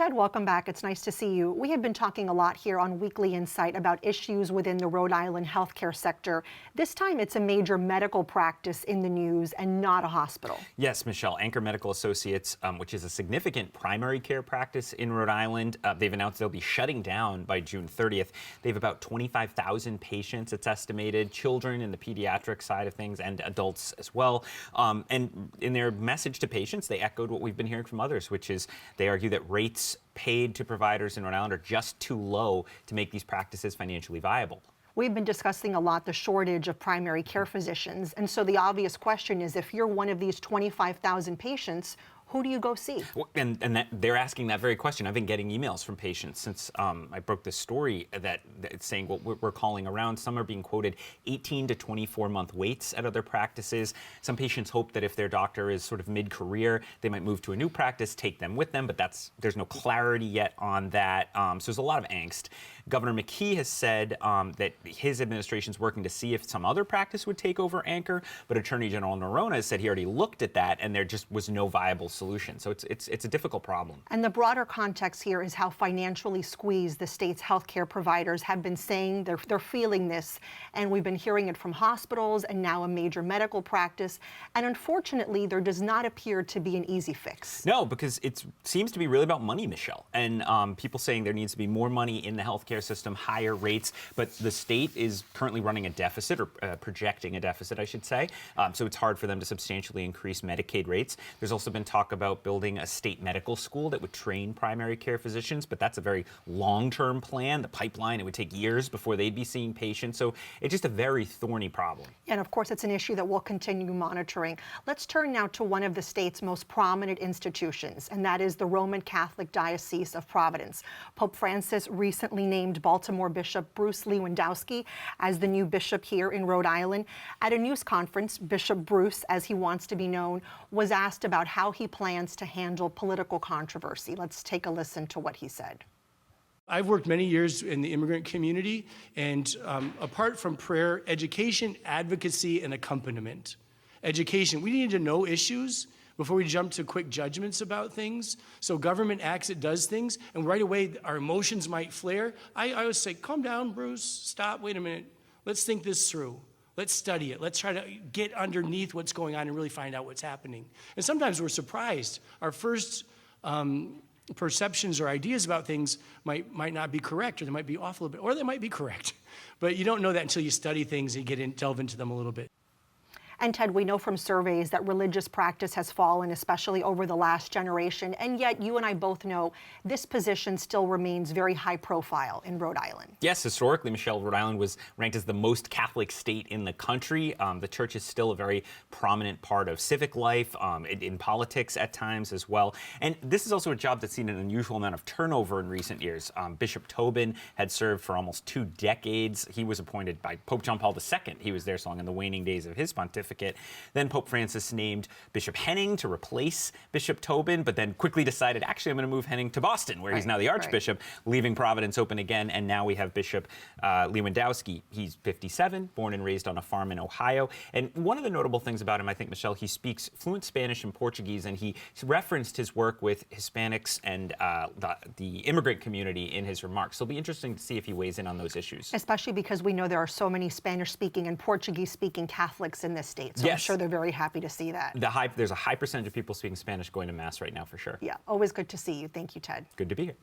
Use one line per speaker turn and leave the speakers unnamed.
Ted, welcome back. It's nice to see you. We have been talking a lot here on Weekly Insight about issues within the Rhode Island healthcare sector. This time it's a major medical practice in the news and not a hospital.
Yes, Michelle. Anchor Medical Associates, which is a significant primary care practice in Rhode Island, they've announced they'll be shutting down by June 30th. They have about 25,000 patients, it's estimated, children in the pediatric side of things and adults as well. And in their message to patients, they echoed what we've been hearing from others, which is they argue that rates paid to providers in Rhode Island are just too low to make these practices financially viable.
We've been discussing a lot the shortage of primary care physicians. And so the obvious question is, if you're one of these 25,000 patients, who do you go see?
And they're asking that very question. I've been getting emails from patients since I broke this story that it's saying what we're calling around. Some are being quoted 18 to 24-month waits at other practices. Some patients hope that if their doctor is sort of mid-career, they might move to a new practice, take them with them, but there's no clarity yet on that. So there's a lot of angst. Governor McKee has said that his administration's working to see if some other practice would take over Anchor, but Attorney General Noronha has said he already looked at that and there just was no viable solution. So it's a difficult problem.
And the broader context here is how financially squeezed the state's healthcare providers have been saying they're feeling this. And we've been hearing it from hospitals and now a major medical practice. And unfortunately, there does not appear to be an easy fix.
No, because it seems to be really about money, Michelle. And people saying there needs to be more money in the healthcare system, higher rates. But the state is currently running a deficit, or projecting a deficit, I should say. So it's hard for them to substantially increase Medicaid rates. There's also been talk about building a state medical school that would train primary care physicians, but that's a very long-term plan. The pipeline, it would take years before they'd be seeing patients. So it's just a very thorny problem.
And of course, it's an issue that we'll continue monitoring. Let's turn now to one of the state's most prominent institutions, and that is the Roman Catholic Diocese of Providence. Pope Francis recently named Baltimore Bishop Bruce Lewandowski as the new bishop here in Rhode Island. At a news conference, Bishop Bruce, as he wants to be known, was asked about how he plans to handle political controversy. Let's take a listen to what he said.
I've worked many years in the immigrant community, and apart from prayer, education, advocacy, and accompaniment. Education, we need to know issues before we jump to quick judgments about things. So government acts, it does things, and right away our emotions might flare. I always say, calm down, Bruce, stop, wait a minute. Let's think this through. Let's study it. Let's try to get underneath what's going on and really find out what's happening. And sometimes we're surprised. Our first perceptions or ideas about things might not be correct, or they might be off a little bit, or they might be correct. But you don't know that until you study things and delve into them a little bit.
And Ted, we know from surveys that religious practice has fallen, especially over the last generation. And yet you and I both know this position still remains very high profile in Rhode Island.
Yes, historically, Michelle, Rhode Island was ranked as the most Catholic state in the country. The church is still a very prominent part of civic life, in politics at times as well. And this is also a job that's seen an unusual amount of turnover in recent years. Bishop Tobin had served for almost 2 decades. He was appointed by Pope John Paul II. He was there so long in the waning days of his pontificate. Then Pope Francis named Bishop Henning to replace Bishop Tobin, but then quickly decided, actually, I'm going to move Henning to Boston, where he's now the Archbishop, leaving Providence open again. And now we have Bishop Lewandowski. He's 57, born and raised on a farm in Ohio. And one of the notable things about him, I think, Michelle, he speaks fluent Spanish and Portuguese, and he referenced his work with Hispanics and the immigrant community in his remarks. So it'll be interesting to see if he weighs in on those issues.
Especially because we know there are so many Spanish-speaking and Portuguese-speaking Catholics in this state. So
yes.
I'm sure they're very happy to see that.
There's a high percentage of people speaking Spanish going to Mass right now, for sure.
Yeah, always good to see you. Thank you, Ted.
Good to be here.